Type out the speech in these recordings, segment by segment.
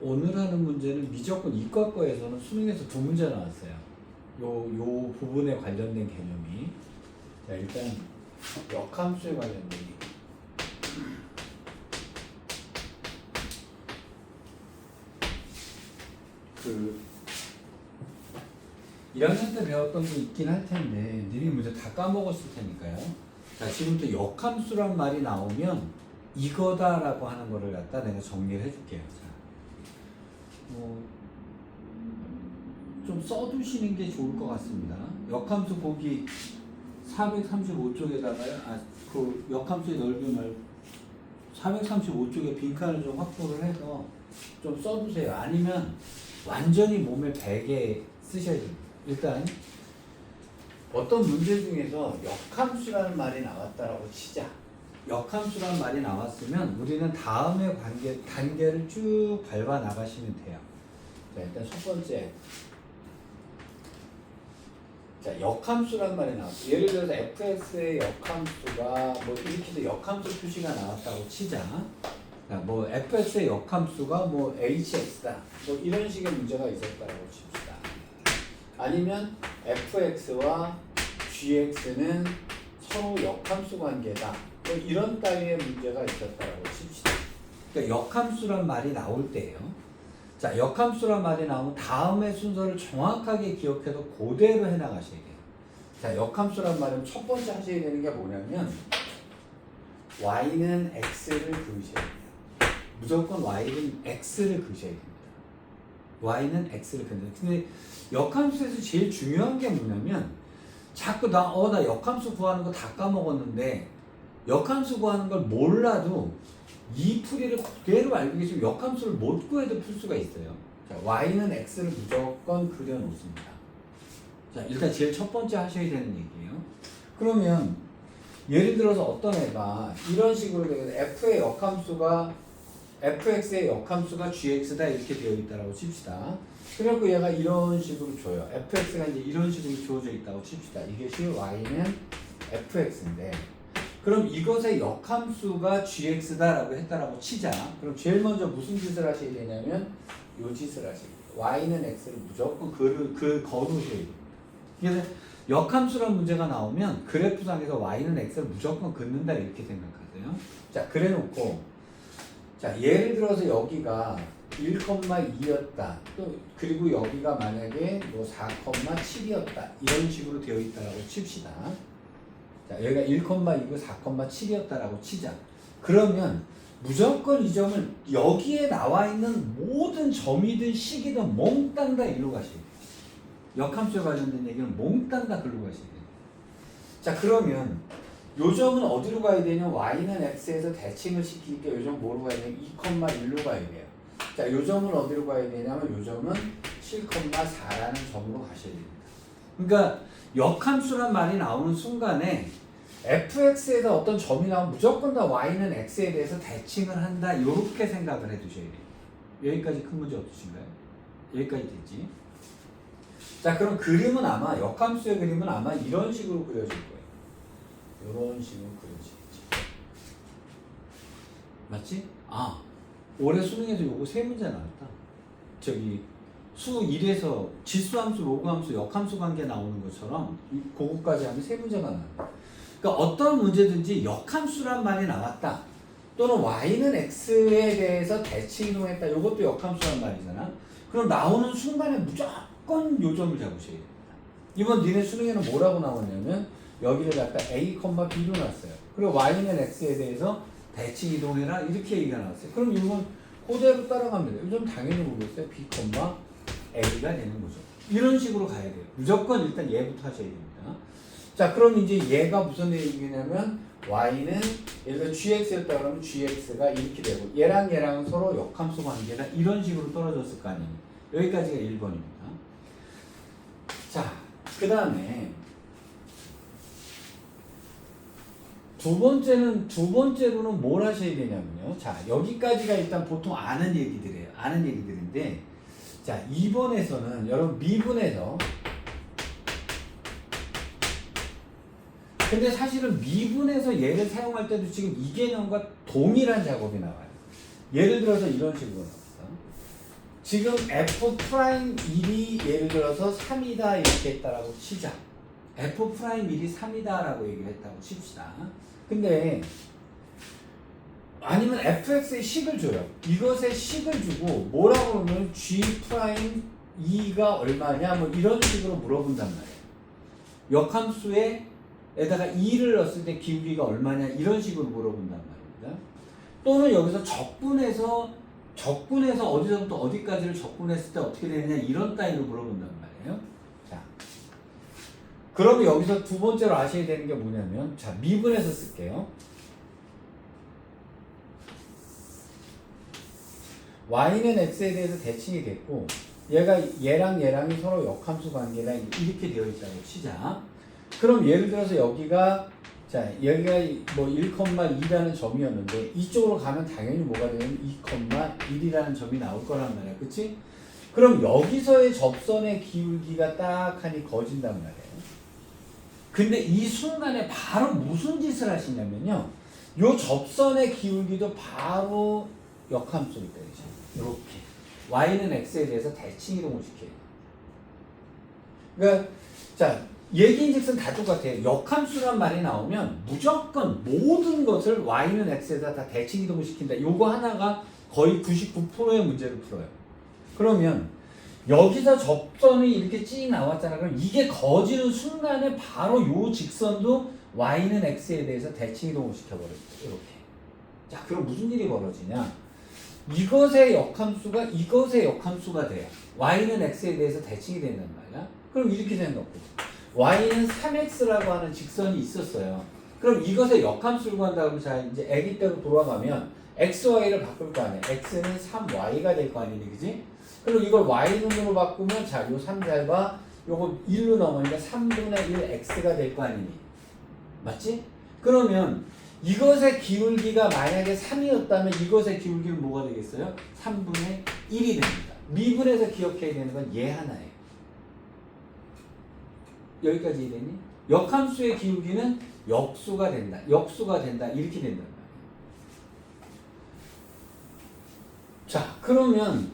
오늘 하는 문제는 무조건 이과 거에서는 수능에서 두 문제 나왔어요. 요 부분에 관련된 개념이. 자, 일단 역함수에 관련된 얘기. 그 1학년 때 배웠던 게 있긴 할 텐데 니네 문제 다 까먹었을 테니까요. 자, 지금부터 역함수란 말이 나오면 이거다라고 하는 거를 갖다 내가 정리를 해줄게요. 자, 좀 써두시는 게 좋을 것 같습니다. 역함수 보기 435쪽에다가요. 그 역함수의 넓이를 435쪽에 빈칸을 좀 확보를 해서 좀 써두세요. 아니면 완전히 몸에 배게 쓰셔야 됩니다. 일단 어떤 문제 중에서 역함수라는 말이 나왔다라고 치자. 역함수라는 말이 나왔으면 우리는 다음의 단계를 쭉 밟아 나가시면 돼요. 자, 일단 첫 번째. 자, 역함수라는 말이 나왔어요. 예를 들어서 fx의 역함수가 뭐 이렇게 해서 역함수 표시가 나왔다고 치자. 자, 뭐 fx의 역함수가 뭐 hx다. 뭐 이런 식의 문제가 있었다고 칩시다. 아니면 fx와 gx는 서로 역함수 관계다. 뭐 이런 따위의 문제가 있었다고 칩시다. 그러니까 역함수란 말이 나올 때예요. 자, 역함수란 말이 나오면 다음의 순서를 정확하게 기억해서 그대로 해나가셔야 돼요. 자, 역함수란 말은 첫 번째 하셔야 되는 게 뭐냐면 y는 x를 그으셔야 돼요. 무조건 y는 x를 그으셔야 됩니다. y는 x를 그으셔야 돼요. 근데 역함수에서 제일 중요한 게 뭐냐면 자꾸 나 역함수 구하는 거 다 까먹었는데 역함수 구하는 걸 몰라도 이 풀이를 그대로 알고 계시면 역함수를 못 구해도 풀 수가 있어요. 자, y는 x를 무조건 그려놓습니다. 자, 일단 제일 첫 번째 하셔야 되는 얘기예요. 그러면 예를 들어서 어떤 애가 이런 식으로 되겠다. fx의 역함수가 gx다 이렇게 되어 있다라고 칩시다. 그래갖고 얘가 이런 식으로 줘요. fx가 이제 이런 식으로 주어져 있다고 칩시다. 이것이 y는 fx인데 그럼 이것의 역함수가 gx다라고 했다라고 치자. 그럼 제일 먼저 무슨 짓을 하셔야 되냐면 요 짓을 하셔야 돼요. y는 x를 무조건 거두셔야 됩니다. 그래서 역함수란 문제가 나오면 그래프상에서 y는 x를 무조건 긋는다 이렇게 생각하세요. 자, 그래놓고 자, 예를 들어서 여기가 1,2였다. 또 그리고 여기가 만약에 뭐 4,7이었다. 이런 식으로 되어 있다라고 칩시다. 자, 여기가 1,2고 4,7이었다라고 치자. 그러면 무조건 이 점을 여기에 나와 있는 모든 점이든 식이든 몽땅 다 일로 가셔야 돼요. 역함수에 관련된 얘기는 몽땅 다 글로 가셔야 돼요. 자, 그러면 요 점은 어디로 가야 되냐? y는 x에서 대칭을 시키니까 요 점 뭐로 가야 되냐? 2,1로 가야 돼요. 자, 요 점은 어디로 가야 되냐면 요 점은 7,4라는 점으로 가셔야 됩니다. 그러니까 역함수란 말이 나오는 순간에 fx에서 어떤 점이 나오면 무조건 다 y는 x에 대해서 대칭을 한다. 이렇게 생각을 해두셔야 돼요. 여기까지 큰 문제 없으신가요? 여기까지 됐지? 자, 그럼 그림은 아마 역함수의 그림은 아마 이런 식으로 그려질 거예요. 이런 식으로 그려지겠지. 맞지? 아, 올해 수능에서 요거 세 문제 나왔다. 저기 수 1에서 지수함수, 로그함수, 역함수 관계 나오는 것처럼 그거까지 하면 세 문제가 나와요. 그러니까 어떤 문제든지 역함수란 말이 나왔다. 또는 y는 x에 대해서 대칭 이동했다. 이것도 역함수란 말이잖아. 그럼 나오는 순간에 무조건 요점을 잡으셔야 됩니다. 이번 니네 수능에는 뭐라고 나왔냐면 여기를 갖다 a, b로 놨어요. 그리고 y는 x에 대해서 대칭 이동해라 이렇게 얘기가 나왔어요. 그럼 이건 그대로 따라가면 돼요. 요즘 당연히 보겠어요. b, a가 되는 거죠. 이런 식으로 가야 돼요. 무조건 일단 얘부터 하셔야 됩니다. 자, 그럼 이제 얘가 무슨 얘기냐면 y는 예를 들어 gx였다 그러면 gx가 이렇게 되고 얘랑은 서로 역함수 관계다 이런 식으로 떨어졌을 거 아니에요. 여기까지가 1번입니다. 자, 그 다음에 두 번째로는 뭘 하셔야 되냐면요. 자, 여기까지가 일단 보통 아는 얘기들이에요. 아는 얘기들인데, 자, 2번에서는 여러분 미분에서 근데 사실은 미분에서 얘를 사용할 때도 지금 이 개념과 동일한 작업이 나와요. 예를 들어서 이런 식으로 나왔어. 지금 F'1이 예를 들어서 3이다 이렇게 했다라고 치자. F'1이 3이다라고 얘기를 했다고 칩시다. 근데 아니면 fx의 식을 줘요. 이것의 식을 주고 뭐라고 그러면 g'2가 얼마냐 뭐 이런 식으로 물어본단 말이에요. 역함수에 에다가 2를 넣었을 때 기울기가 얼마냐 이런 식으로 물어본단 말입니다. 또는 여기서 적분해서 어디서부터 어디까지를 적분했을 때 어떻게 되느냐 이런 따위로 물어본단 말이에요. 자, 그러면 여기서 두 번째로 아셔야 되는 게 뭐냐면 자 미분해서 쓸게요. y는 x에 대해서 대칭이 됐고 얘랑 얘랑이 서로 역함수 관계라 이렇게 되어 있다고 치자. 그럼 예를 들어서 여기가 뭐 1,2라는 점이었는데 이쪽으로 가면 당연히 뭐가 되냐면 2,1이라는 점이 나올 거란 말이야. 그치? 그럼 여기서의 접선의 기울기가 딱 하니 거진단 말이에요. 근데 이 순간에 바로 무슨 짓을 하시냐면요. 요 접선의 기울기도 바로 역함수를 때리죠. 이렇게 y는 x에 대해서 대칭 이동을 시켜요. 그러니까 자 얘기인즉슨 다 똑같아요. 역함수란 말이 나오면 무조건 모든 것을 y는 x에다 다 대칭 이동을 시킨다. 요거 하나가 거의 99%의 문제를 풀어요. 그러면 여기서 접선이 이렇게 찡 나왔잖아. 그럼 이게 거지는 순간에 바로 요 직선도 y는 x에 대해서 대칭 이동을 시켜버려요. 이렇게. 자, 그럼 무슨 일이 벌어지냐? 이것의 역함수가 이것의 역함수가 돼요. y는 x에 대해서 대칭이 된단 말이야. 그럼 이렇게 생각해. y는 3x라고 하는 직선이 있었어요. 그럼 이것의 역함수를 구한다 그러면 자 이제 아기 때로 돌아가면 x, y를 바꿀 거 아니야. x는 3y가 될 거 아니니, 그지? 그리고 이걸 y눈으로 바꾸면 자, 요 3 잘 봐. 요거 1로 넘으니까 3분의 1 x가 될 거 아니니. 맞지? 그러면 이것의 기울기가 만약에 3이었다면 이것의 기울기는 뭐가 되겠어요? 3분의 1이 됩니다. 미분해서 기억해야 되는 건 얘 하나예요. 여기까지 이해되니? 역함수의 기울기는 역수가 된다. 역수가 된다. 이렇게 된단 말이에요. 자, 그러면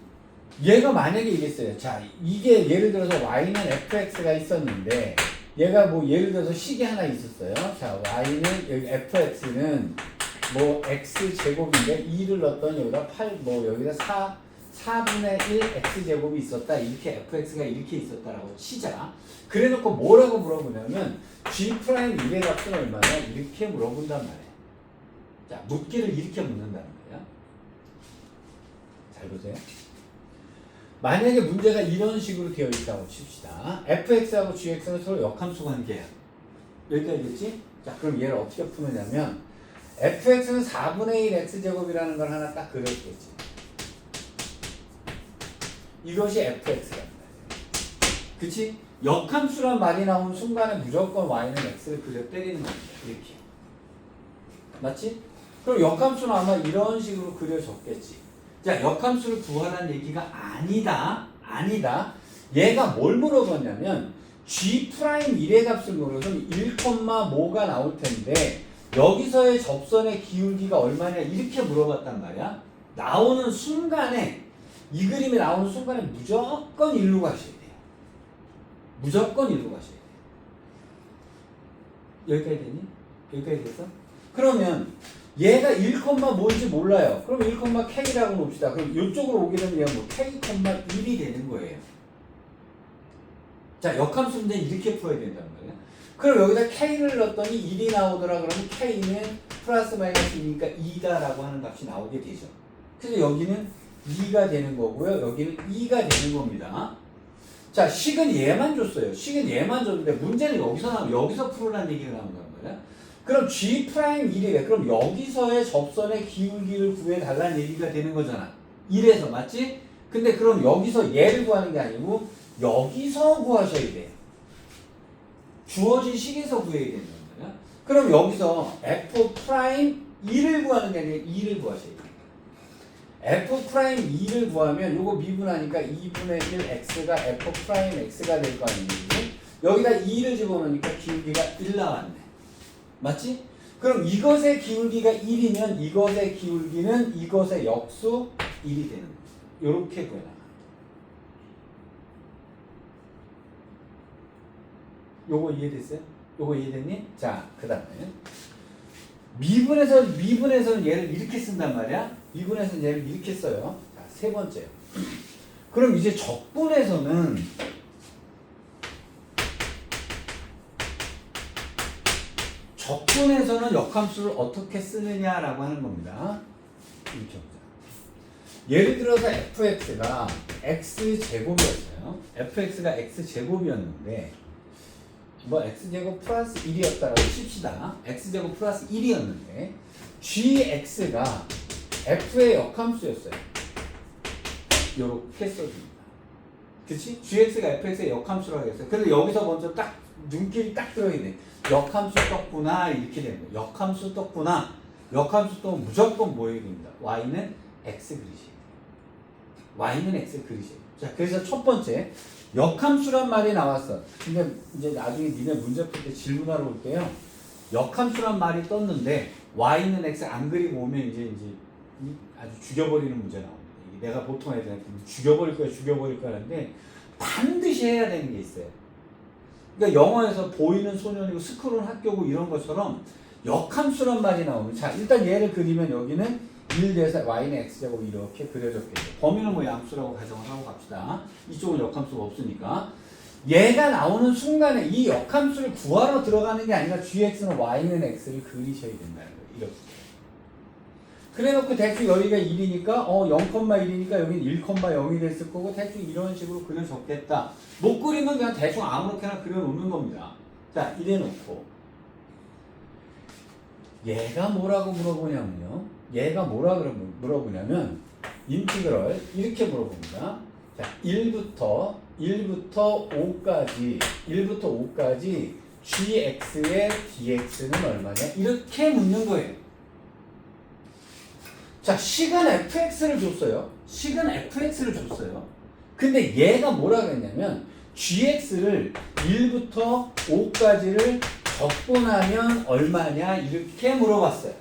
얘가 만약에 이랬어요. 자, 이게 예를 들어서 y는 fx가 있었는데 얘가 뭐 예를 들어서 식이 하나 있었어요. 자, y는 여기 fx는 뭐 x 제곱인데 2를 넣었더니 여기다 8 뭐 여기다 4분의 1 x 제곱이 있었다. 이렇게 fx가 이렇게 있었다라고 치자. 그래놓고 뭐라고 물어보냐면 g'1의 값은 얼마냐 이렇게 물어본단 말이에요. 자, 묻기를 이렇게 묻는다는 거예요. 잘 보세요. 만약에 문제가 이런 식으로 되어 있다고 칩시다. fx하고 gx는 서로 역함수 관계야. 여기까지 됐지? 자, 그럼 얘를 어떻게 푸느냐면 fx는 4분의 1 x제곱이라는 걸 하나 딱 그렸겠지. 이것이 fx란 말이야. 그치? 역함수란 말이 나온 순간에 무조건 y는 x를 그려 때리는 겁니다. 이렇게. 맞지? 그럼 역함수는 아마 이런 식으로 그려졌겠지. 자, 역함수를 구하라는 얘기가 아니다. 얘가 뭘 물어봤냐면 g'1의 값을 물어서 1, 뭐가 나올 텐데 여기서의 접선의 기울기가 얼마냐 이렇게 물어봤단 말이야. 나오는 순간에 이 그림이 나오는 순간에 무조건 1로 가셔야 돼요. 무조건 1로 가셔야 돼요. 여기까지 되니? 여기까지 됐어? 그러면 얘가 1, 뭔지 몰라요. 그럼 1, k라고 봅시다. 그럼 이쪽으로 오게 되면 얘가 뭐 k,1이 되는 거예요. 자, 역함수인데 이렇게 풀어야 된단 말이야. 그럼 여기다 k를 넣었더니 1이 나오더라. 그러면 k는 플러스 마이너스 2니까 2다라고 하는 값이 나오게 되죠. 그래서 여기는 2가 되는 거고요. 여기는 2가 되는 겁니다. 자, 식은 얘만 줬어요. 식은 얘만 줬는데 문제는 여기서 풀으라는 얘기가 나온단 말이야. 그럼 g'1이래. 그럼 여기서의 접선의 기울기를 구해달라는 얘기가 되는 거잖아. 1에서 맞지? 근데 그럼 여기서 얘를 구하는 게 아니고 여기서 구하셔야 돼요. 주어진 식에서 구해야 되는 거야. 그럼 여기서 f'2를 구하는 게 아니라 2를 구하셔야 돼요. f'2를 구하면 요거 미분하니까 2분의 1 x가 f'x가 될 거 아니에요. 여기다 2를 집어넣으니까 기울기가 1 나왔네. 맞지? 그럼 이것의 기울기가 1이면 이것의 기울기는 이것의 역수 1이 되는 거예요. 요렇게 구해놔. 요거 이해됐어요? 요거 이해됐니? 자, 그 다음에 미분에서는 얘를 이렇게 쓴단 말이야. 미분에서는 얘를 이렇게 써요. 자, 세 번째요. 그럼 이제 적분에서는 역함수를 어떻게 쓰느냐라고 하는 겁니다. 이렇게 보자. 예를 들어서 fx가 x제곱이었어요. fx가 x제곱이었는데 뭐 x제곱 플러스 1이었다라고 칩시다. x제곱 플러스 1이었는데 gx가 f의 역함수였어요. 요렇게 써줍니다. 그치? gx가 fx의 역함수라고 했어요. 근데 여기서 먼저 딱 눈길이 딱 들어있네. 역함수 떴구나 이렇게 되는 거예요. 역함수 떴구나. 역함수 떴면 무조건 뭐 해야 됩니다. y는 x 그리셔야 돼요. y는 x 그리셔야 돼요. 자, 그래서 첫 번째 역함수란 말이 나왔어. 근데 이제 나중에 니네 문제 풀 때 질문하러 올게요. 역함수란 말이 떴는데 y는 x 안 그리고 오면 이제 아주 죽여버리는 문제 나옵니다. 내가 보통 애들한테 죽여버릴 거야 하는데 반드시 해야 되는 게 있어요. 그러니까 영어에서 보이는 소년이고 스크롤 학교고 이런 것처럼 역함수란 말이 나오면 자 일단 얘를 그리면 여기는 1대에서 y는 x제곱 이렇게 그려졌겠죠. 범위는 뭐 양수라고 가정을 하고 갑시다. 이쪽은 역함수가 없으니까 얘가 나오는 순간에 이 역함수를 구하러 들어가는 게 아니라 gx는 y는 x를 그리셔야 된다는 거예요. 이렇게. 그래놓고 대충 여기가 1이니까 0,1이니까 여기는 1,0이 됐을 거고 대충 이런 식으로 그려졌겠다. 못 그리면 그냥 대충 아무렇게나 그려놓는 겁니다. 자 이래놓고 얘가 뭐라고 물어보냐면요. 얘가 물어보냐면 인티그럴 이렇게 물어봅니다. 자 1부터 5까지 gx의 dx는 얼마냐 이렇게 묻는 거예요. 자, 식은 fx를 줬어요. 근데 얘가 뭐라 그랬냐면 gx를 1부터 5까지를 적분하면 얼마냐 이렇게 물어봤어요.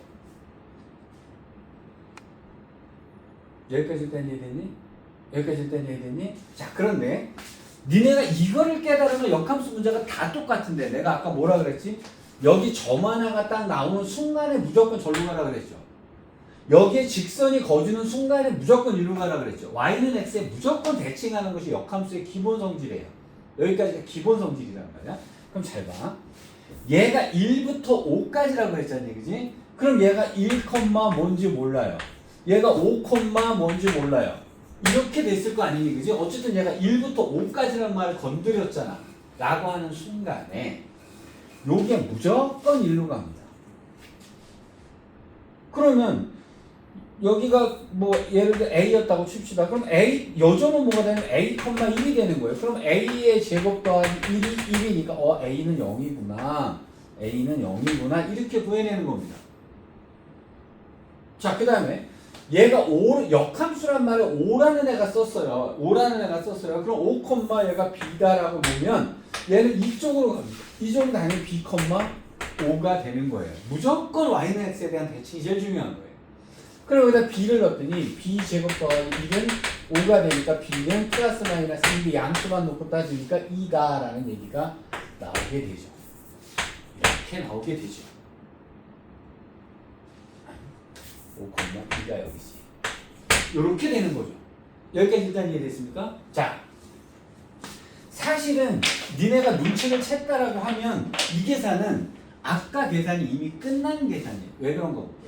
여기까지 일단 이해됐니? 자, 그런데 니네가 이거를 깨달으면 역함수 문제가 다 똑같은데 내가 아까 뭐라 그랬지? 여기 점 하나가 딱 나오는 순간에 무조건 절로 가라 그랬죠. 여기에 직선이 거주는 순간에 무조건 이리로 가라 그랬죠. y는 x에 무조건 대칭하는 것이 역함수의 기본 성질이에요. 여기까지가 기본 성질이란 말이야. 그럼 잘 봐. 얘가 1부터 5까지라고 그랬잖니, 그지? 그럼 얘가 1, 뭔지 몰라요. 얘가 5, 뭔지 몰라요. 이렇게 됐을 거 아니니, 그지? 어쨌든 얘가 1부터 5까지라는 말을 건드렸잖아. 라고 하는 순간에 요게 무조건 일로 갑니다. 그러면 여기가 뭐 예를 들어 a였다고 칩시다. 그럼 a 요점은 뭐가 되면 a, 1이 되는 거예요. 그럼 a의 제곱 더하기 1이니까 a는 0이구나. 이렇게 구해내는 겁니다. 자, 그 다음에 얘가 역함수란 말에 5라는 애가 썼어요. 그럼 5, 얘가 b다라고 보면 얘는 이쪽으로 갑니다. 이쪽은 당연히 b, 5가 되는 거예요. 무조건 y는 x에 대한 대칭이 제일 중요한 거예요. 그럼 여기다 b를 넣었더니 b제곱 더하기 1은 5가 되니까 b는 플러스 마이너스 1이 양수만 놓고 따지니까 2다라는 얘기가 나오게 되죠. 이렇게 나오게 되죠. 5,2가 여기지. 이렇게 되는 거죠. 여기까지 일단 이해됐습니까? 자, 사실은 니네가 눈치를 챘다라고 하면 이 계산은 아까 계산이 이미 끝난 계산이에요. 왜 그런 거 볼게요.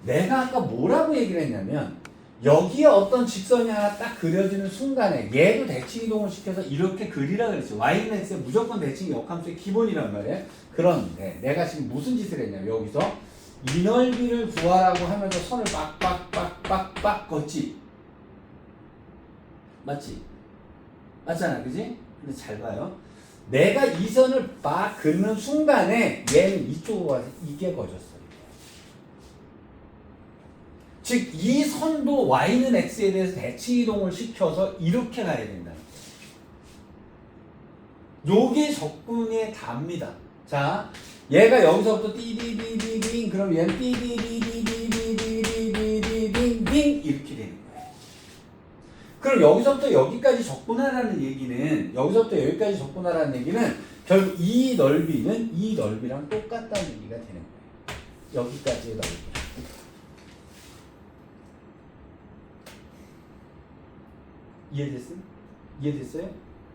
내가 아까 뭐라고 얘기를 했냐면 여기에 어떤 직선이 하나 딱 그려지는 순간에 얘도 대칭 이동을 시켜서 이렇게 그리라 그랬죠. y는 x에 무조건 대칭이 역함수의 기본이란 말이에요. 그런데 내가 지금 무슨 짓을 했냐면 여기서 이 넓이를 구하라고 하면서 선을 빡빡빡빡빡 걷지. 맞지? 맞잖아, 그지? 근데 잘 봐요. 내가 이 선을 막 긋는 순간에 얘는 이쪽으로 가서 이게 거졌어. 즉, 이 선도 y는 x에 대해서 대칭 이동을 시켜서 이렇게 가야 된다. 요게 적분의 답니다. 자, 얘가 여기서부터 띠디디디딩 그럼 얘는 띠디디디디디디디디딩 이렇게 되는 거예요. 그럼 여기서부터 여기까지 적분하라는 얘기는 여기서부터 여기까지 적분하라는 얘기는 결국 이 넓이는 이 넓이랑 똑같다는 얘기가 되는 거예요. 여기까지의 넓이. 이해됐어요? 이해됐어요?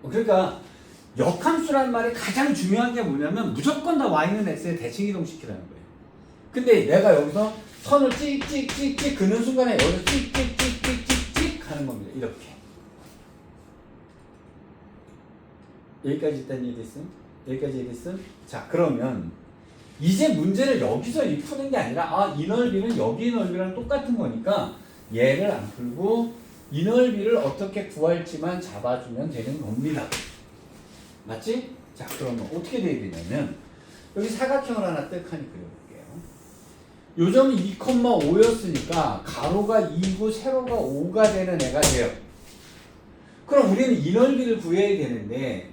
그러니까 역함수라는 말이 가장 중요한 게 뭐냐면 무조건 다 y는 x에 대칭 이동시키라는 거예요. 근데 내가 여기서 선을 찍찍찍찍 그는 순간에 여기서 찍찍찍찍찍 하는 겁니다. 이렇게. 여기까지 일단 이해됐음? 여기까지 이해됐음? 자, 그러면 이제 문제를 여기서 푸는 게 아니라 이 넓이는 여기 넓이랑 똑같은 거니까 얘를 안 풀고 이 넓이를 어떻게 구할지만 잡아주면 되는 겁니다. 맞지? 자, 그러면 어떻게 돼야 되냐면 여기 사각형을 하나 뜩하니 그려볼게요. 요점이 2,5였으니까 가로가 2고 세로가 5가 되는 애가 돼요. 그럼 우리는 이 넓이를 구해야 되는데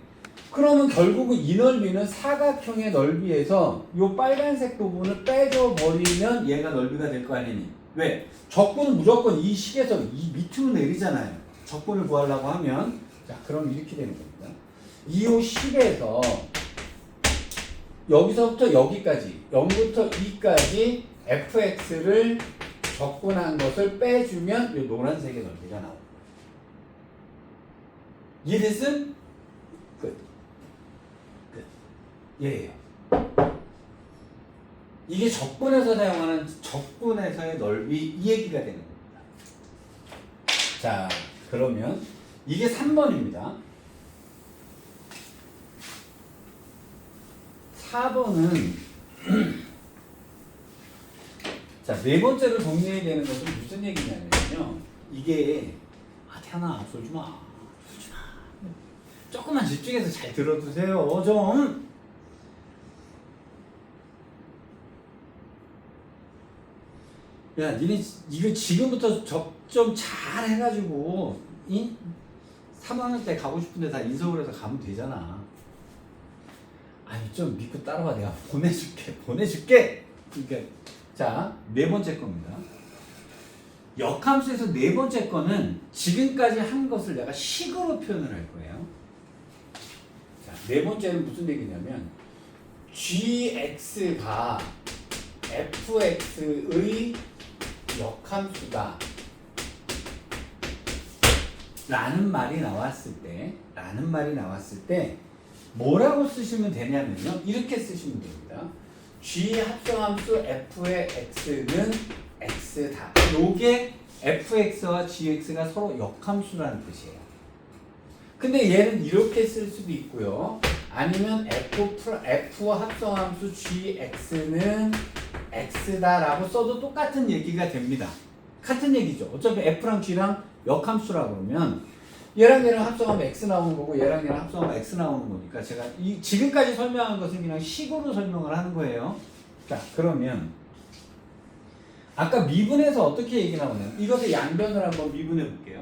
그러면 결국은 이 넓이는 사각형의 넓이에서 이 빨간색 부분을 빼줘버리면 얘가 넓이가 될 거 아니니? 왜? 적분은 무조건 이 식에서 이 밑으로 내리잖아요. 적분을 구하려고 하면 자, 그럼 이렇게 되는 겁니다. 2호 10에서 여기서부터 여기까지 0부터 2까지 fx를 적분한 것을 빼주면 이 노란색의 넓이가 나옵니다. 이해됐음? 끝. 얘예요. 이게 적분에서 사용하는 적분에서의 넓이 이 얘기가 되는 겁니다. 자, 그러면 이게 3번입니다. 4번은 자, 네 번째로 정리해야 되는 것은 무슨 얘기냐면요. 이게 태연아 쏠지 마. 쏠지 마. 조금만 집중해서 잘 들어두세요. 좀. 야, 니네 이거 지금부터 접점 잘 해가지고 3학년 때 가고 싶은데 다 인서울에서 가면 되잖아. 아니 좀 믿고 따라와. 내가 보내줄게. 그러니까 자, 네 번째 겁니다. 역함수에서 네 번째 거는 지금까지 한 것을 내가 식으로 표현을 할 거예요. 자, 네 번째는 무슨 얘기냐면 gx가 fx의 역함수다 라는 말이 나왔을 때 뭐라고 쓰시면 되냐면요. 이렇게 쓰시면 됩니다. g 합성함수 f의 x는 x다. 요게 fx와 gx가 서로 역함수라는 뜻이에요. 근데 얘는 이렇게 쓸 수도 있고요. 아니면 f와 합성함수 gx는 x다라고 써도 똑같은 얘기가 됩니다. 같은 얘기죠. 어차피 f랑 g랑 역함수라 그러면 얘랑 얘랑 합성하면 x 나오는 거고 얘랑 얘랑 합성하면 x 나오는 거니까 제가 지금까지 설명한 것은 그냥 식으로 설명을 하는 거예요. 자, 그러면 아까 미분에서 어떻게 얘기 나오냐면 이것의 양변을 한번 미분해 볼게요.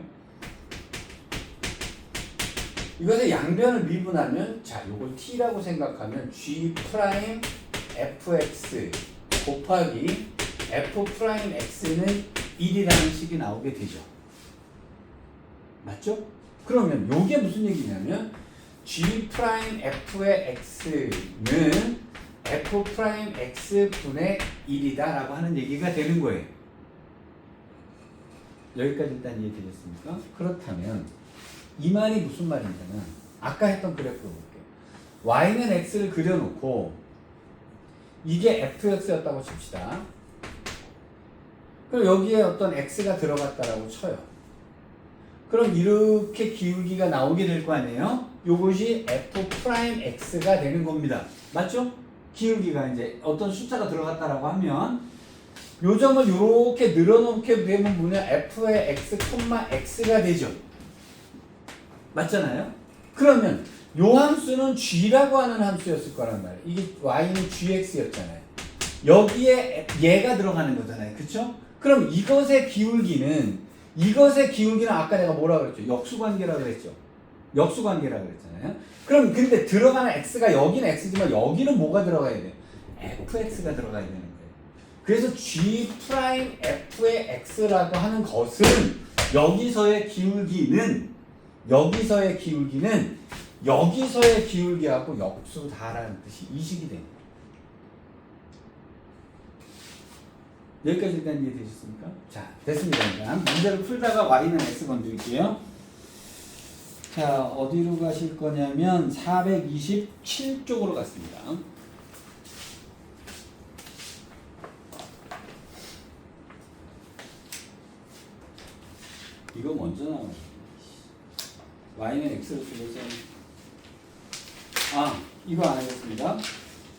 이것의 양변을 미분하면 자, 요걸 t라고 생각하면 g 프라임 fx 곱하기 f 프라임 x는 1이라는 식이 나오게 되죠. 맞죠? 그러면 요게 무슨 얘기냐면 g 프라임 f의 x는 f 프라임 x 분의 1이다 라고 하는 얘기가 되는 거예요. 여기까지 일단 이해되셨습니까? 그렇다면 이 말이 무슨 말이냐면 아까 했던 그래프를 볼게요. y는 x를 그려놓고 이게 fx였다고 칩시다. 그럼 여기에 어떤 x가 들어갔다라고 쳐요. 그럼 이렇게 기울기가 나오게 될 거 아니에요? 요것이 f 프라임 x가 되는 겁니다. 맞죠? 기울기가 이제 어떤 숫자가 들어갔다라고 하면 요 점을 이렇게 늘어놓게 되면 뭐냐? f의 x, x가 되죠. 맞잖아요? 그러면 요 함수는 g라고 하는 함수였을 거란 말이에요. 이게 y는 gx였잖아요. 여기에 얘가 들어가는 거잖아요. 그쵸? 그럼 이것의 기울기는 아까 내가 뭐라 그랬죠? 역수관계라 그랬죠? 역수관계라 그랬잖아요. 그럼 근데 들어가는 x가 여기는 x지만 여기는 뭐가 들어가야 돼요? fx가 들어가야 되는 거예요. 그래서 g 프라임 f의 x라고 하는 것은 여기서의 기울기는 여기서의 기울기하고 역수다라는 뜻이 이식이 됩니다. 여기까지 일단 이해되셨습니까? 자, 됐습니다. 일단 문제를 풀다가 y는 x 건드릴게요. 자, 어디로 가실 거냐면 427쪽으로 갔습니다. 이거 먼저 나와요. y는 x를 주고서 이거 안 하겠습니다.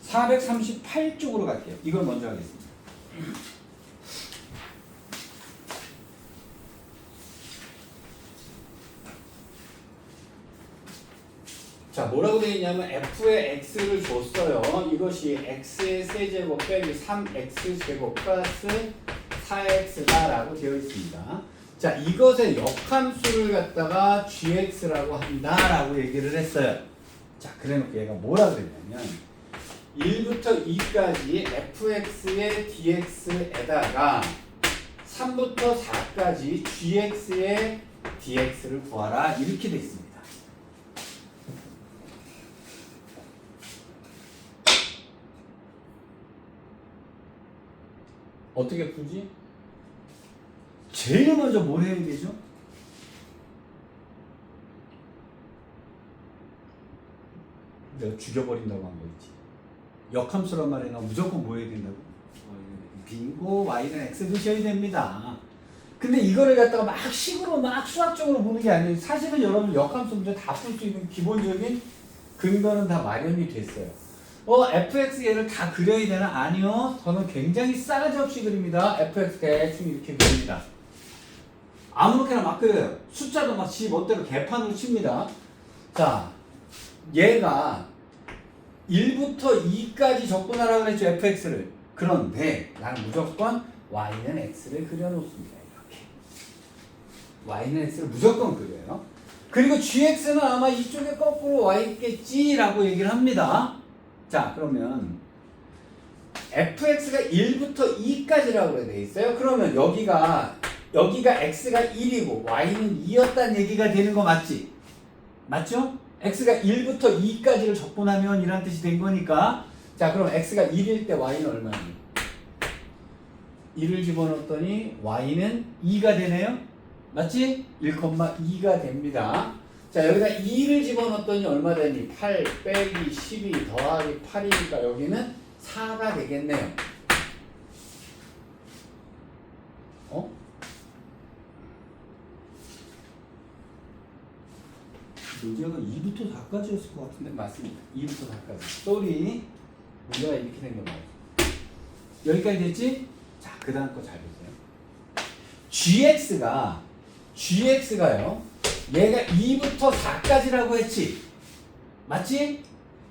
438쪽으로 갈게요. 이걸 먼저 하겠습니다. 자, 뭐라고 되어 있냐면 f에 x를 줬어요. 이것이 x의 세제곱 빼기 3x제곱 플러스 4x다라고 되어 있습니다. 자, 이것의 역함수를 갖다가 gx라고 한다라고 얘기를 했어요. 자, 그래놓고 얘가 뭐라 그랬냐면 1부터 2까지 fx의 dx에다가 3부터 4까지 gx의 dx를 구하라 이렇게 돼 있습니다. 어떻게 풀지? 제일 먼저 뭘 해야 되죠? 내가 죽여버린다고 한 거 있지. 역함수란 말에는 무조건 뭐 해야 된다고? 빙고 y는 x 드셔야 됩니다. 근데 이거를 갖다가 막 식으로 막 수학적으로 보는 게 아니에요. 사실은 여러분 역함수 문제 다 풀 수 있는 기본적인 근거는 다 마련이 됐어요. fx 얘를 다 그려야 되나? 아니요. 저는 굉장히 싸가지 없이 그립니다. fx 대충 이렇게 그립니다. 아무렇게나 막 그려요. 숫자도 막 지 멋대로 개판으로 칩니다. 자, 얘가 1부터 2까지 적분하라고 그랬죠, fx를. 그런데 나는 무조건 y는 x를 그려놓습니다. 이렇게. y는 x를 무조건 그려요. 그리고 gx는 아마 이쪽에 거꾸로 와 있겠지라고 얘기를 합니다. 자, 그러면 fx가 1부터 2까지라고 되어 있어요. 그러면 여기가 x가 1이고 y는 2였다는 얘기가 되는 거 맞지? 맞죠? x가 1부터 2까지를 적분하면 이란 뜻이 된 거니까. 자, 그럼 x가 1일 때 y는 얼마니? 1을 집어넣었더니 y는 2가 되네요? 맞지? 1,2가 됩니다. 자, 여기다 2를 집어넣었더니 얼마 되니? 8 빼기 12 더하기 8이니까 여기는 4가 되겠네요. 문제가 2부터 4까지였을 것 같은데 맞습니다. 2부터 4까지. 쏘리. 문제가 이렇게 생겨나요. 여기까지 됐지? 자, 그 다음 거 잘 보세요. gx가요. 얘가 2부터 4까지라고 했지? 맞지?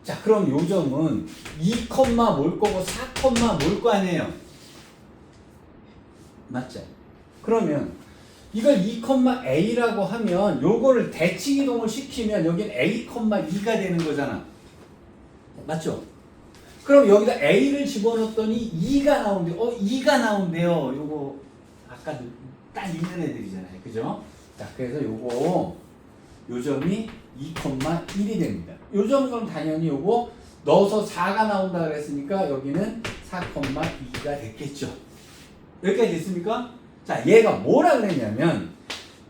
자, 그럼 요 점은 2, 뭘 거고 4, 뭘 거 아니에요? 맞죠? 그러면 이걸 2,a라고 하면 요거를 대칭이동을 시키면 여긴 a,2가 되는 거잖아. 맞죠? 그럼 여기다 a를 집어넣었더니 2가 나온대요. 2가 나온대요. 요거 아까 딱 있는 애들이잖아요. 그죠? 자, 그래서 요거 요 점이 2,1이 됩니다. 요 점은 당연히 요거 넣어서 4가 나온다 그랬으니까 여기는 4,2가 됐겠죠. 여기까지 됐습니까? 자, 얘가 뭐라 그랬냐면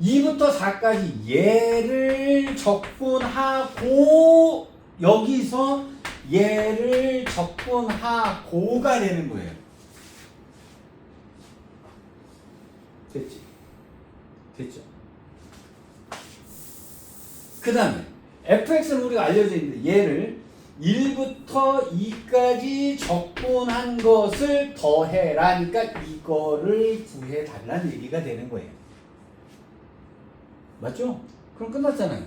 2부터 4까지 얘를 적분하고 여기서 얘를 적분하고가 되는 거예요. 됐지? 됐죠? 그 다음에 fx는 우리가 알려져 있는데 얘를 1부터 2까지 적분한 것을 더해라니까 이거를 구해달라는 얘기가 되는 거예요. 맞죠? 그럼 끝났잖아요.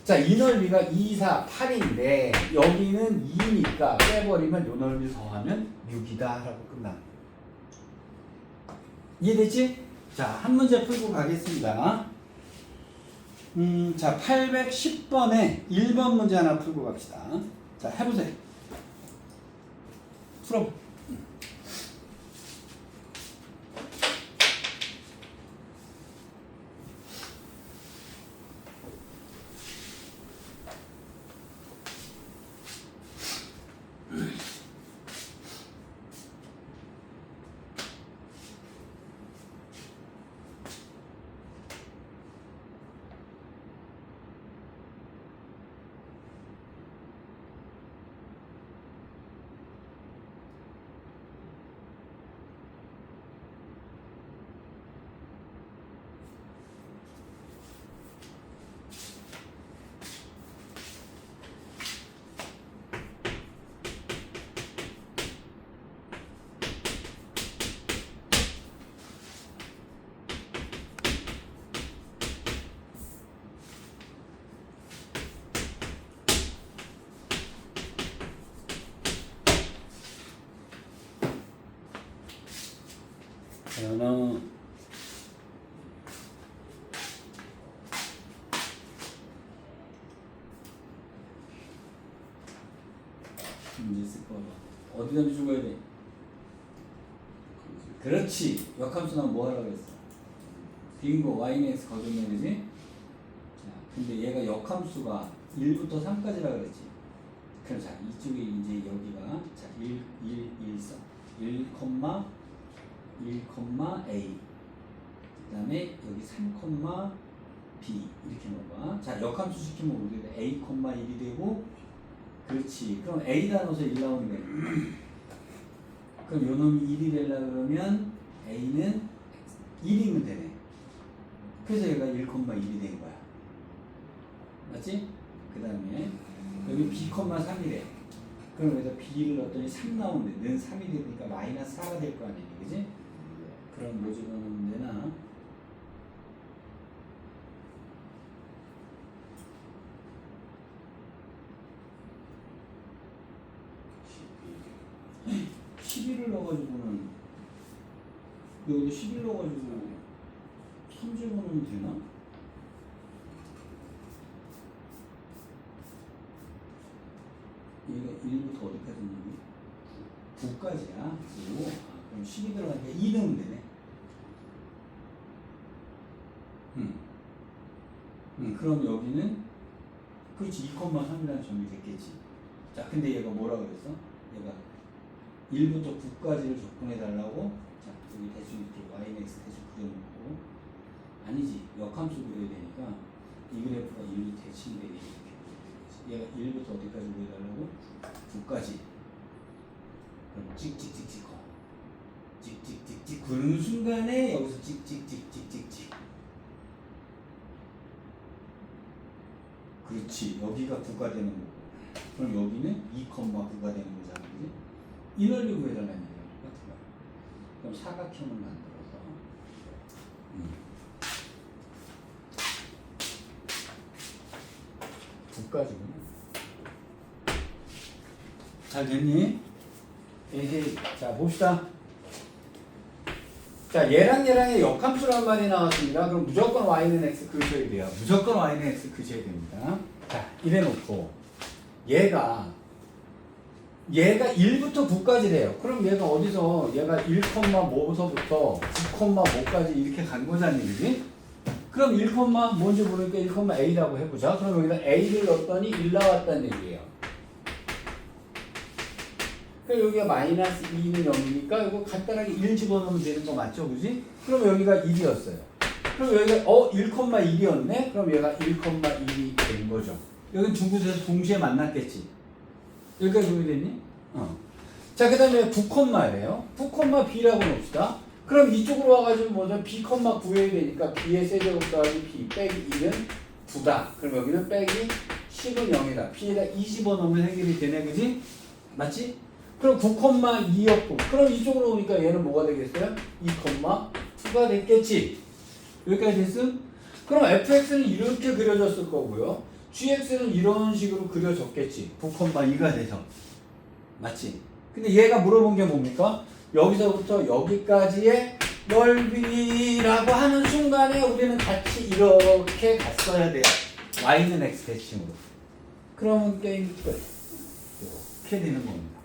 자, 이 넓이가 2, 4, 8인데 여기는 2니까 빼버리면 요 넓이 더하면 6이다 라고 끝납니다. 이해됐지? 자, 한 문제 풀고 가겠습니다. 자, 810번에 1번 문제 하나 풀고 갑시다. 자, 해보세요. 풀어봐. 그러면 문제 쓸 거봐. 어디다 비춰야 돼? 그렇지. 역함수 나면 뭐 하라고 했어? 빙고 y는 x 거듭내 그지? 자, 근데 얘가 역함수가 1부터 3까지라 그랬지. 그럼 자, 이쪽에 이제 여기가 자, 1, 4 1, 1, A 그 다음에 여기 3, B 이렇게 넣어봐. 자, 역함수 시키면 어떻게 돼? A, 1이 되고 그렇지. 그럼 A다 넣어서 1 나오는 거야. 그럼 요 놈이 1이 되려고 그러면 A는 1이면 되네. 그래서 얘가 1,1이 된 거야. 맞지? 그 다음에 여기 B, 3이래. 그럼 여기다 B를 넣었더니 3 나오는데 는 3이 되니까 마이너스 4가 될 거 아니야. 그지? 그럼 뭐 집어넣으면 되나? (11을) 넣어가지고는 여기다 11 넣어가지고 3 집어넣으면 되나? 얘가 1부터 어디까지 있니? 9까지야. 그럼 10이 들어가니까 2 넣으면 되네. 그럼 여기는 그렇지 2,3이라는 점이 됐겠지. 자, 근데 얘가 뭐라 그랬어? 얘가 1부터 9까지를 접근해 달라고. 자, 여기 대충 이렇게 y는 x 대충 그려놓고 아니지 역함수 그려야 되니까 이 그래프가 1부터 대칭이 되게 이렇게 얘가 1부터 어디까지 그려달라고? 9까지. 그럼 찍찍찍찍 찍찍찍찍 그러는 순간에 여기서 찍찍찍찍찍찍 그렇지. 여기가 9가 되는 거고 그럼 여기는 2,9가 되는 거잖아. 그지? 이 넓이 구해달라는 얘기야. 똑같은 거야. 그럼 사각형을 만들어서 9까지구나. 잘 됐니? 에헤이. 자, 봅시다. 자, 얘랑의 역함수란 말이 나왔습니다. 그럼 무조건 y는 x 그셔야 돼요. 무조건 y는 x 그셔야 됩니다. 자, 이래 놓고 얘가 1부터 9까지래요. 그럼 얘가 어디서 얘가 1,5서부터 9,5까지 이렇게 간 거잖니, 그지? 그럼 1, 뭔지 모르니까 1,a라고 해보자. 그럼 여기다 a를 넣었더니 1 나왔다는 얘기예요. 그럼 여기가 마이너스 2는 0이니까 이거 간단하게 1 집어넣으면 되는 거 맞죠? 그지? 그럼 여기가 1이었어요. 그럼 여기가 1,1이었네? 그럼 얘가 1,1이 된 거죠. 여기 두 곳에서 동시에 만났겠지. 여기까지 보이겠니? 자, 그 다음에 9,래요. 9,b라고 놓읍시다. 그럼 이쪽으로 와가지고 뭐죠? b, 구해야 되니까 b의 세제곱 더하기 b 빼기 2는 9다. 그럼 여기는 빼기 10은 0이다. b에다 2 집어넣으면 해결이 되네, 그지? 맞지? 그럼 9,2였고 그럼 이쪽으로 오니까 얘는 뭐가 되겠어요? 2,9가 됐겠지. 여기까지 됐음? 그럼 fx는 이렇게 그려졌을 거고요. gx는 이런 식으로 그려졌겠지. 9,2가 돼서. 맞지? 근데 얘가 물어본 게 뭡니까? 여기서부터 여기까지의 넓이라고 하는 순간에 우리는 같이 이렇게 갔어야 돼요. y는 x 대칭으로. 그러면 게임 끝. 이렇게 되는 겁니다.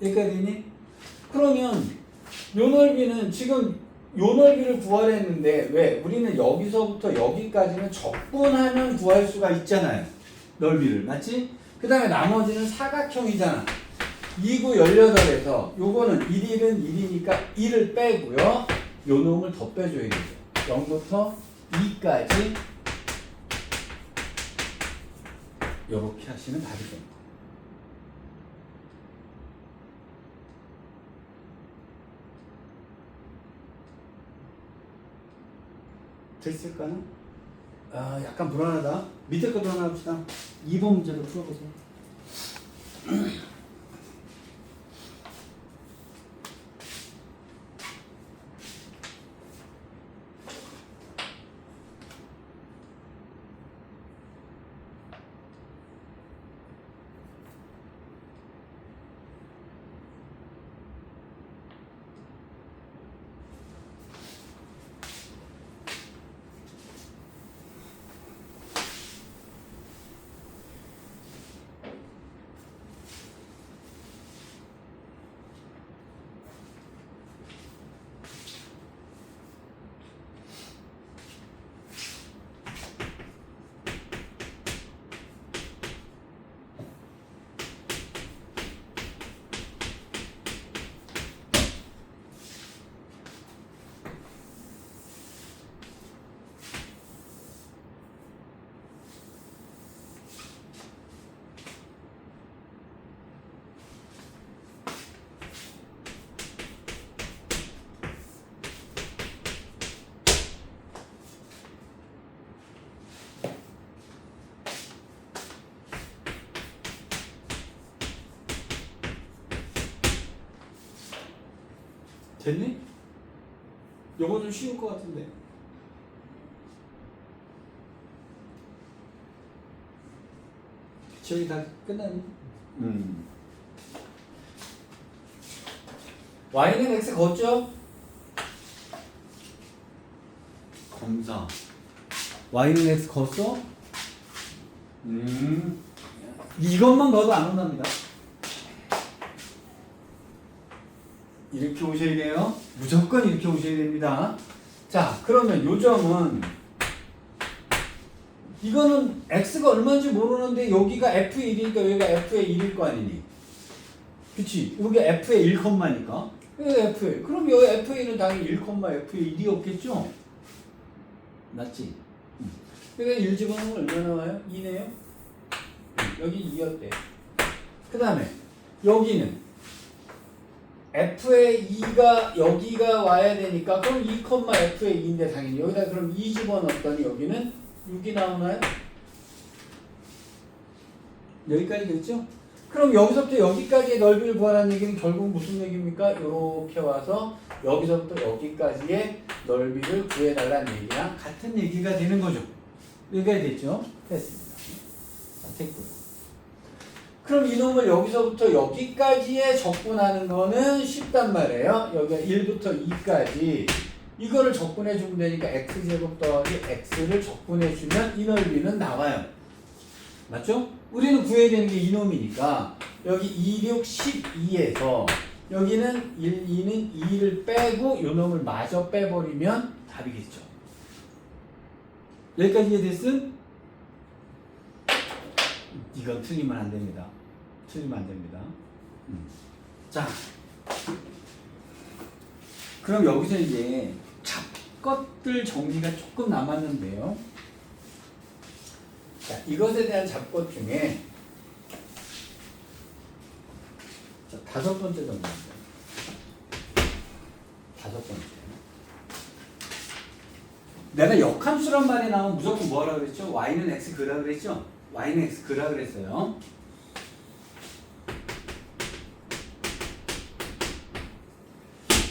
여기까지 되니? 그러면 요 넓이는 지금 요 넓이를 구하려 했는데 왜? 우리는 여기서부터 여기까지는 적분하면 구할 수가 있잖아요. 넓이를. 맞지? 그 다음에 나머지는 사각형이잖아. 2, 9, 18에서 요거는 1일은 1이니까 1을 빼고요. 요 놈을 더 빼줘야 되죠. 0부터 2까지 요렇게 하시면 답이 됩니다. 됐을까나? 아, 약간 불안하다. 밑에 것도 하나 합시다. 2번 문제를 풀어보세요. 됐니? 요거 좀 쉬울 것 같은데. 저기 다 끝났니? y는 x 걷죠? 검사. y는 x 걷어? 이것만 걷어 안 온답니다. 이렇게 오셔야 돼요. 무조건 이렇게 오셔야 됩니다. 자, 그러면 요점은 이거는 x가 얼마인지 모르는데 여기가 f1이니까 여기가 f의 1일 거 아니니? 그치? 여기 f의 1컴마니까 여기 f의 그럼 여기 f의 1은 당연히 1, f의 1이 없겠죠? 맞지? 그러니까 1 집어넣으면 얼마 나와요? 2네요? 여기 2였대. 그 다음에 여기는 f의 2가 여기가 와야 되니까 그럼 2, f의 2인데 당연히 여기다 그럼 2 집어넣었더니 여기는 6이 나오나요? 여기까지 됐죠? 그럼 여기서부터 여기까지의 넓이를 구하라는 얘기는 결국 무슨 얘기입니까? 이렇게 와서 여기서부터 여기까지의 넓이를 구해달라는 얘기랑 같은 얘기가 되는 거죠. 여기가 됐죠? 됐습니다. 자, 됐고요. 그럼 이놈을 여기서부터 여기까지에 적분하는 거는 쉽단 말이에요. 여기가 1부터 2까지 이거를 적분해 주면 되니까 x제곱 더하기 x를 적분해 주면 이 넓이는 나와요. 맞죠? 우리는 구해야 되는 게 이놈이니까 여기 2, 6, 12에서 여기는 1, 2는 2를 빼고 요놈을 마저 빼버리면 답이겠죠. 여기까지 이해됐음? 이건 틀리면 안 됩니다. 틀리면 안 됩니다. 자, 그럼 여기서 이제 잡것들 정리가 조금 남았는데요. 자, 이것에 대한 잡것 중에 자, 5번째 정리입니다. 5번째. 내가 역함수란 말이 나오면 무조건 뭐라 그랬죠? y는 x 그라 그랬죠? y는 x 그라 그랬어요.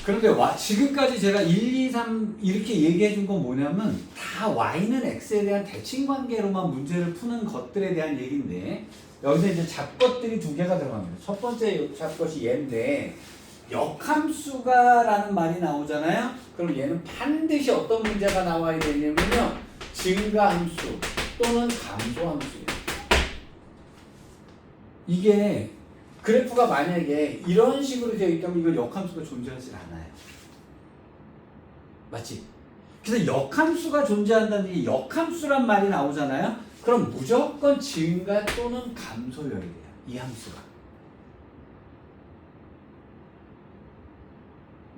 그런데 지금까지 제가 1, 2, 3 이렇게 얘기해 준 건 뭐냐면 다 y는 x에 대한 대칭관계로만 문제를 푸는 것들에 대한 얘기인데 여기서 이제 잡것들이 2개가 들어갑니다. 첫 번째 잡것이 얘인데 역함수가 라는 말이 나오잖아요. 그럼 얘는 반드시 어떤 문제가 나와야 되냐면요. 증가함수 또는 감소함수예요. 이게 그래프가 만약에 이런 식으로 되어 있다면 이건 역함수가 존재하지 않아요. 맞지? 그래서 역함수가 존재한다는 게 역함수란 말이 나오잖아요. 그럼 무조건 증가 또는 감소여야 돼요. 이 함수가.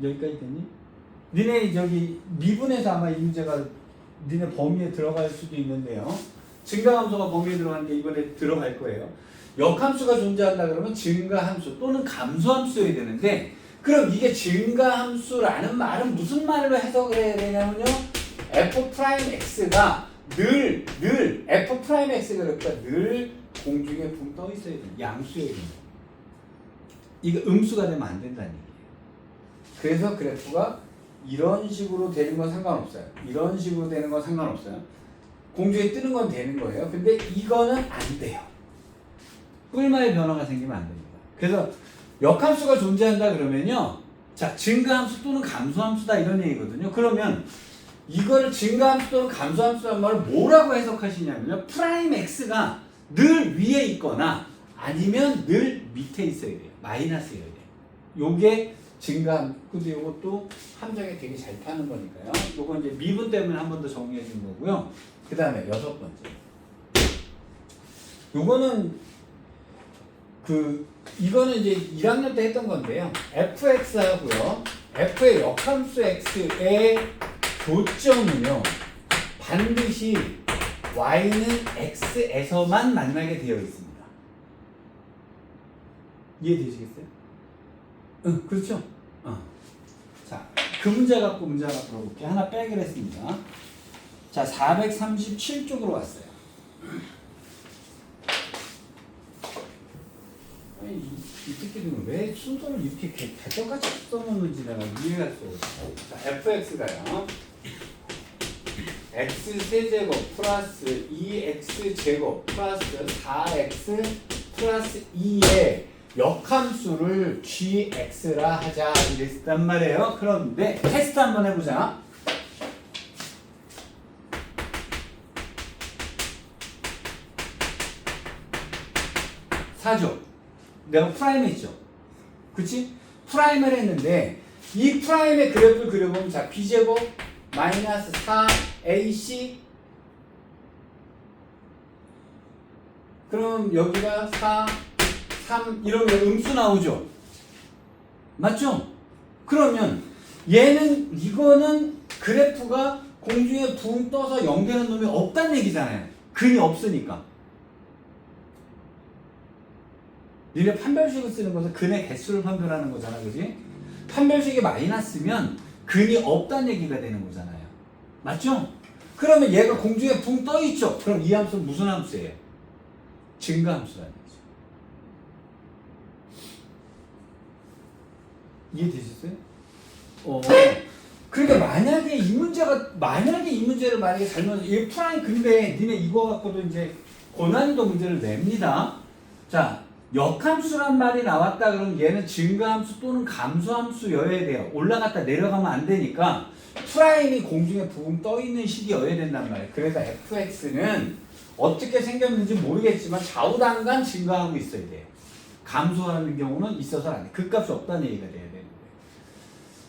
여기까지 됐니? 니네 저기 미분에서 아마 이 문제가 니네 범위에 들어갈 수도 있는데요. 증가함수가 범위에 들어가는 게 이번에 들어갈 거예요. 역함수가 존재한다 그러면 증가함수 또는 감소함수여야 되는데 그럼 이게 증가함수라는 말은 무슨 말로 해석을 해야 되냐면요. f'x가 늘 f'x가 그러니까 늘 공중에 붕 떠 있어야 돼. 양수여야 돼. 이거 음수가 되면 안 된다는 얘기예요. 그래서 그래프가 이런 식으로 되는 건 상관없어요. 이런 식으로 되는 건 상관없어요. 공중에 뜨는 건 되는 거예요. 근데 이거는 안 돼요. 뿔마의 변화가 생기면 안 됩니다. 그래서 역함수가 존재한다 그러면요. 자, 증가함수 또는 감소함수다 이런 얘기거든요. 그러면 이거를 증가함수 또는 감소함수란 말을 뭐라고 해석하시냐면요. 프라임 x가 늘 위에 있거나 아니면 늘 밑에 있어야 돼요. 마이너스여야 돼요. 요게 증가함. 근데 요것도 함정에 되게 잘 타는 거니까요. 요거 이제 미분 때문에 한 번 더 정리해 준 거고요. 그 다음에 6번째. 요거는 이거는 이제 1학년 때 했던 건데요. fx하고요. f의 역함수 x의 교점은요. 반드시 y는 x에서만 만나게 되어 있습니다. 이해되시겠어요? 응, 그렇죠? 자, 그 문제 갖고 문제 하나 풀어볼게요. 하나 빼기로 했습니다. 자, 437쪽으로 왔어요. 이 새끼들은 왜 순서를 이렇게 개떡같이 써놓는지 내가 이해가 할 수가 없어. 자, fx가요. x 세제곱 플러스 2x 제곱 플러스 4x 플러스 2의 역함수를 gx라 하자 이랬단 말이에요. 그런데 테스트 한번 해보자. 4죠. 내가 프라임 했죠. 그치? 프라임을 했는데 이 프라임의 그래프를 그려보면 자 b제곱 마이너스 4ac 그럼 여기가 4, 3 이러면 음수 나오죠. 맞죠? 그러면 얘는 이거는 그래프가 공중에 붕 떠서 0 되는 놈이 없다는 얘기잖아요. 근이 없으니까. 니네 판별식을 쓰는 것은 근의 개수를 판별하는 거잖아. 그지? 판별식이 마이너스면 근이 없다는 얘기가 되는 거잖아요. 맞죠? 그러면 얘가 공중에 붕 떠 있죠. 그럼 이 함수는 무슨 함수예요? 증가함수라는 거죠. 이해되셨어요? 그러니까 만약에 이 문제를 만약에 잘못 이 프라임 근데 니네 이거 갖고도 이제 고난이도 문제를 냅니다. 자, 역함수란 말이 나왔다 그러면 얘는 증가함수 또는 감소함수여야 돼요. 올라갔다 내려가면 안 되니까 프라임이 공중에 붕 떠 있는 식이어야 된단 말이에요. 그래서 fx는 어떻게 생겼는지 모르겠지만 좌우단간 증가하고 있어야 돼요. 감소하는 경우는 있어서는 안 돼. 그 값이 없다는 얘기가 돼야 되는 거예요.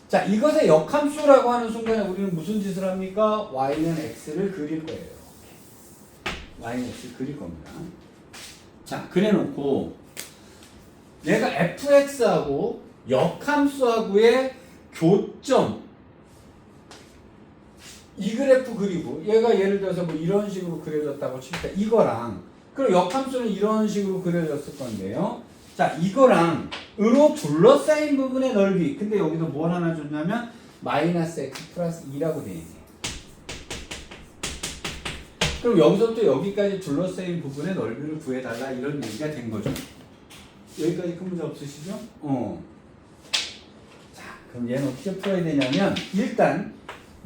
자, 이것의 역함수라고 하는 순간에 우리는 무슨 짓을 합니까? y는 x를 그릴 거예요. y는 x를 그릴 겁니다. 자, 그래놓고 얘가 fx하고 역함수하고의 교점 이 그래프 그리고 얘가 예를 들어서 뭐 이런 식으로 그려졌다고 칠 때 이거랑 그리고 역함수는 이런 식으로 그려졌을 건데요. 자, 이거랑 으로 둘러싸인 부분의 넓이 근데 여기서 뭘 하나 줬냐면 마이너스 x 플러스 2라고 되어 있네요. 그럼 여기서부터 여기까지 둘러싸인 부분의 넓이를 구해달라 이런 얘기가 된 거죠. 여기까지 큰 문제 없으시죠? 자, 그럼 얘는 어떻게 풀어야 되냐면 일단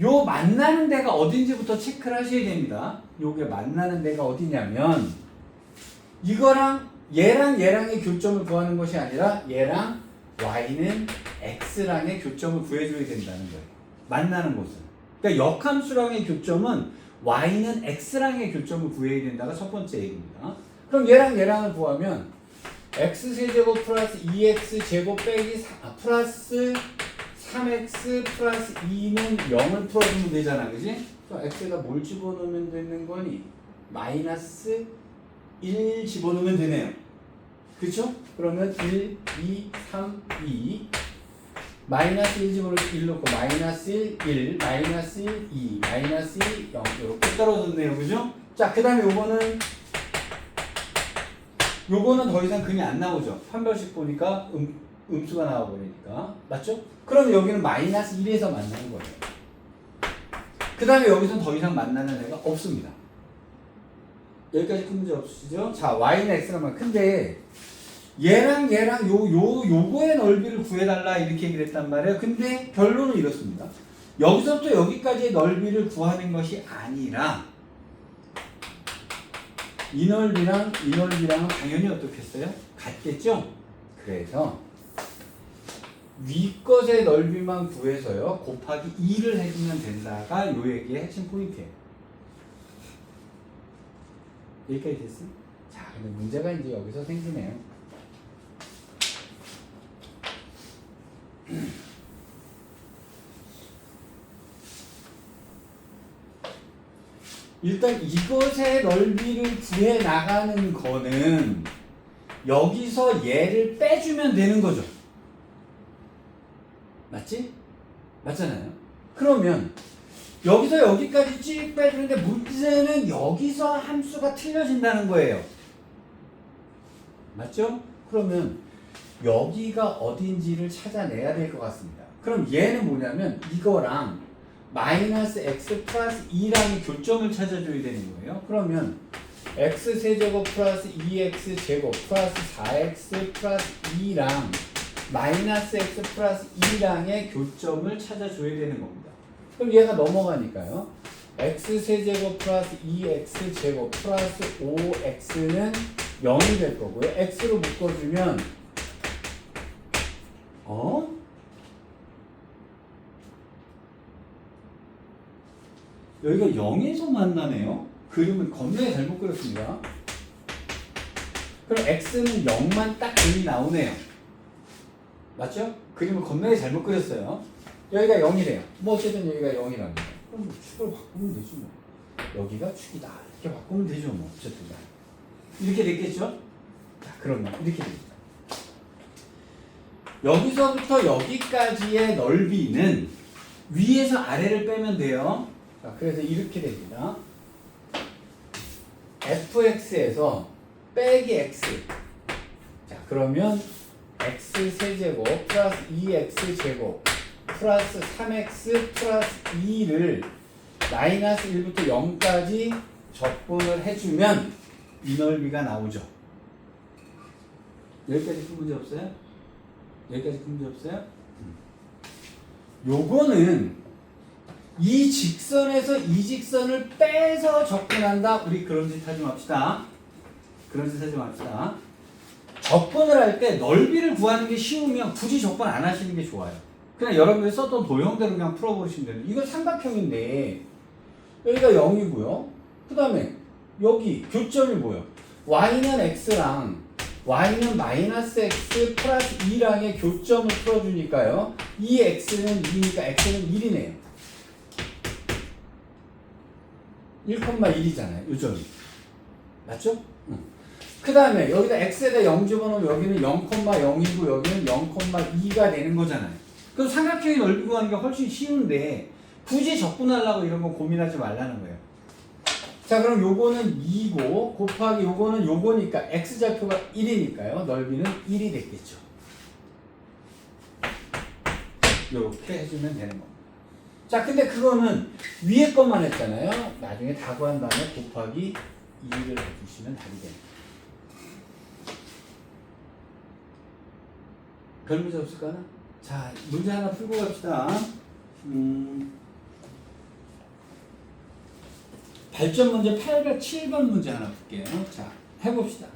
요 만나는 데가 어딘지부터 체크를 하셔야 됩니다. 요게 만나는 데가 어디냐면 이거랑 얘랑의 교점을 구하는 것이 아니라 얘랑 y는 x랑의 교점을 구해줘야 된다는 거예요. 만나는 곳은. 그러니까 역함수랑의 교점은 y는 x랑의 교점을 구해야 된다가 첫 번째 얘기입니다. 그럼 얘랑을 구하면 x세제곱 플러스 2x 제곱 빼기 플러스 3x 플러스 2는 0을 풀어주면 되잖아. 그지? 그럼 x가 뭘 집어넣으면 되는 거니? 마이너스 1 집어넣으면 되네요. 그쵸? 그러면 1, 2, 3, 2 마이너스 1 집어넣고 1 넣고 마이너스 1, 1 마이너스 1, 2 마이너스 1, 0 이렇게 떨어졌네요. 그죠? 자, 그 다음에 요거는 더 이상 근이 안 나오죠. 판별식 보니까 음수가 나와버리니까. 맞죠? 그럼 여기는 마이너스 1에서 만나는 거예요. 그 다음에 여기서는 더 이상 만나는 애가 없습니다. 여기까지 큰 문제 없으시죠? 자, y는 x란 말. 근데 얘랑 요거의 넓이를 구해달라 이렇게 얘기를 했단 말이에요. 근데 결론은 이렇습니다. 여기서부터 여기까지의 넓이를 구하는 것이 아니라 이 넓이랑 당연히 어떻게 했어요? 같겠죠? 그래서 위 것의 넓이만 구해서요 곱하기 2를 해주면 된다가 요 얘기의 핵심 포인트예요. 여기까지 됐어? 자, 근데 문제가 이제 여기서 생기네요. 일단 이것의 넓이를 구해 나가는 거는 여기서 얘를 빼주면 되는 거죠. 맞지? 맞잖아요. 그러면 여기서 여기까지 쭉 빼주는데 문제는 여기서 함수가 틀려진다는 거예요. 맞죠? 그러면 여기가 어딘지를 찾아내야 될 것 같습니다. 그럼 얘는 뭐냐면 이거랑 마이너스 x 플러스 2랑의 교점을 찾아줘야 되는 거예요. 그러면 x 세제곱 플러스 2x 제곱 플러스 4x 플러스 2랑 마이너스 x 플러스 2랑의 교점을 찾아줘야 되는 겁니다. 그럼 얘가 넘어가니까요. x세제곱 플러스 2x제곱 플러스 5x는 0이 될 거고요. x로 묶어주면 여기가 0에서 만나네요. 그림을 겁나게 잘못 그렸습니다. 그럼 x는 0만 딱 그림이 나오네요. 맞죠? 그림을 겁나게 잘못 그렸어요. 여기가 0이래요. 뭐 어쨌든 여기가 0이랍니다. 그럼 뭐 축을 바꾸면 되죠 뭐. 여기가 축이다. 이렇게 바꾸면 되죠 뭐. 어쨌든 이렇게 됐겠죠? 자, 그러면 이렇게 됩니다. 여기서부터 여기까지의 넓이는 위에서 아래를 빼면 돼요. 자, 그래서 이렇게 됩니다. fx에서 빼기 x. 자, 그러면 x세제곱 플러스 2x제곱 플러스 3x 플러스 2를 마이너스 1부터 0까지 적분을 해주면 이 넓이가 나오죠. 여기까지 큰 문제 없어요? 여기까지 큰 문제 없어요? 요거는 이 직선에서 이 직선을 빼서 접근한다. 우리 그런 짓 하지 맙시다. 그런 짓 하지 맙시다. 접근을 할 때 넓이를 구하는 게 쉬우면 굳이 접근 안 하시는 게 좋아요. 그냥 여러분들이 썼던 도형대로 그냥 풀어보시면 돼요. 이거 삼각형인데 여기가 0이고요. 그 다음에 여기 교점이 뭐예요? y는 x랑 y는 마이너스 x 플러스 2랑의 교점을 풀어주니까요. 이 x는 2니까 x는 1이네요. 1,1이잖아요. 요 점이. 맞죠? 그 다음에 여기다 x에다 0 집어넣으면 여기는 0,0이고 여기는 0,2가 되는 거잖아요. 그럼 삼각형의 넓이 구하는 게 훨씬 쉬운데 굳이 접근하려고 이런 거 고민하지 말라는 거예요. 자, 그럼 요거는 2고 곱하기 요거는 요거니까 x좌표가 1이니까요. 넓이는 1이 됐겠죠. 요렇게 해주면 되는 겁니다. 자, 근데 그거는 위에 것만 했잖아요. 나중에 다 구한 다음에 곱하기 2를 해주시면 답이 됩니다. 별 문제 없을까나? 자, 문제 하나 풀고 갑시다. 발전 문제 807번 문제 하나 볼게요. 자, 해봅시다.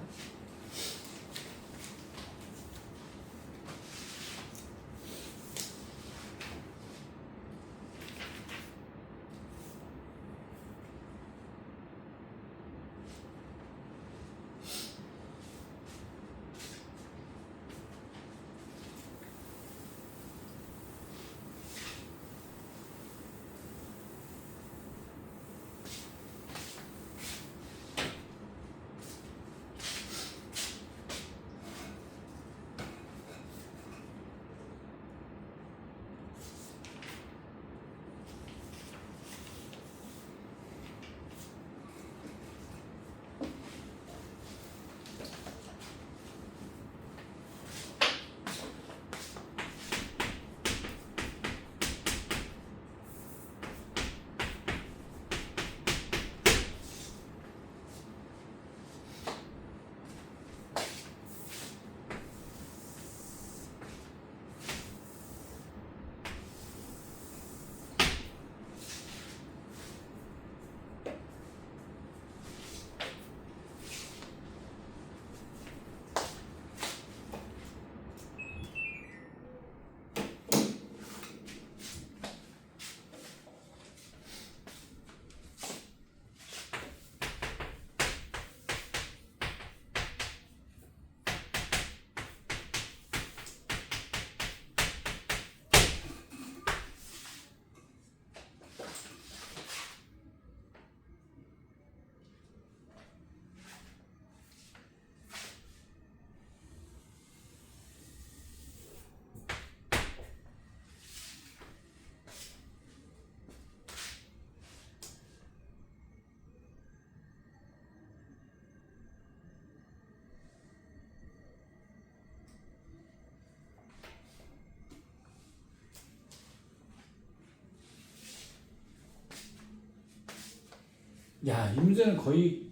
야, 이 문제는 거의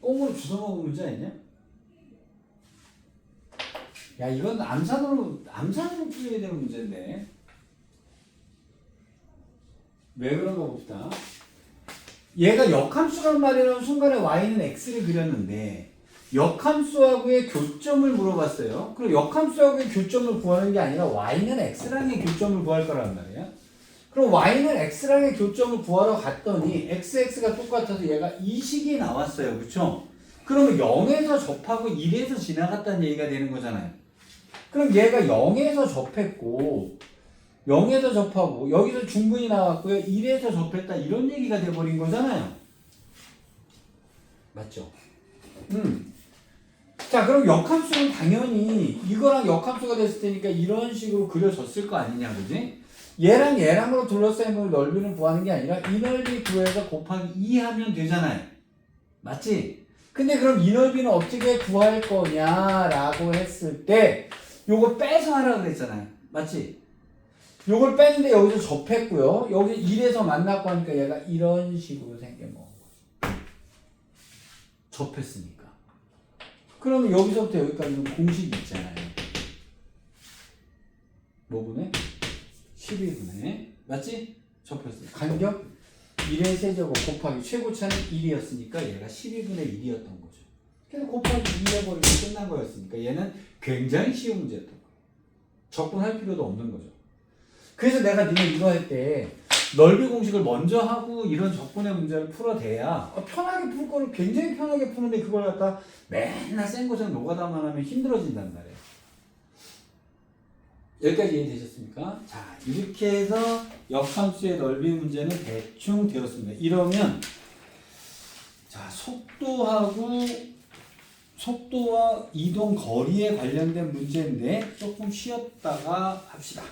꽁으로 주워먹은 문제 아니냐? 야, 이건 암산으로 풀려야 되는 문제인데. 왜 그런가 봅시다. 얘가 역함수란 말이라는 순간에 y는 x를 그렸는데 역함수하고의 교점을 물어봤어요. 그럼 역함수하고의 교점을 구하는 게 아니라 y는 x랑의 교점을 구할 거란 말이에요. 그럼 y는 x랑의 교점을 구하러 갔더니 x가 똑같아서 얘가 이 식이 나왔어요. 그쵸? 그러면 0에서 접하고 1에서 지나갔다는 얘기가 되는 거잖아요. 그럼 얘가 0에서 접했고 0에서 접하고 여기서 중근이 나왔고요. 1에서 접했다 이런 얘기가 돼버린 거잖아요. 맞죠? 자, 그럼 역함수는 당연히 이거랑 역함수가 됐을 테니까 이런 식으로 그려졌을 거 아니냐, 그지? 얘랑 얘랑으로 둘러싸인 넓이를 구하는 게 아니라 이 넓이 구해서 곱하기 2 하면 되잖아요. 맞지? 근데 그럼 이 넓이는 어떻게 구할 거냐라고 했을 때 요거 빼서 하라고 그랬잖아요. 맞지? 요걸 뺐는데 여기서 접했고요. 여기 1에서 만났고 하니까 얘가 이런 식으로 생겨먹은 거죠. 접했으니까. 그러면 여기서부터 여기까지는 공식이 있잖아요. 뭐분의? 12분의 맞지? 접혔어요. 간격 1의 세제곱 곱하기 최고차는 1이었으니까 얘가 12분의 1이었던 거죠. 그래서 곱하기 2 해버리고 끝난 거였으니까 얘는 굉장히 쉬운 문제였던 거예요. 접근할 필요도 없는 거죠. 그래서 내가 니네 이거 할 때 넓이 공식을 먼저 하고 이런 접근의 문제를 풀어대야 편하게 풀 거를 굉장히 편하게 푸는데 그걸 갖다 맨날 센 것처럼 노가다만 하면 힘들어진단 말이에요. 여기까지 이해되셨습니까? 자, 이렇게 해서 역함수의 넓이 문제는 대충 되었습니다. 이러면 자, 속도와 이동 거리에 관련된 문제인데 조금 쉬었다가 합시다.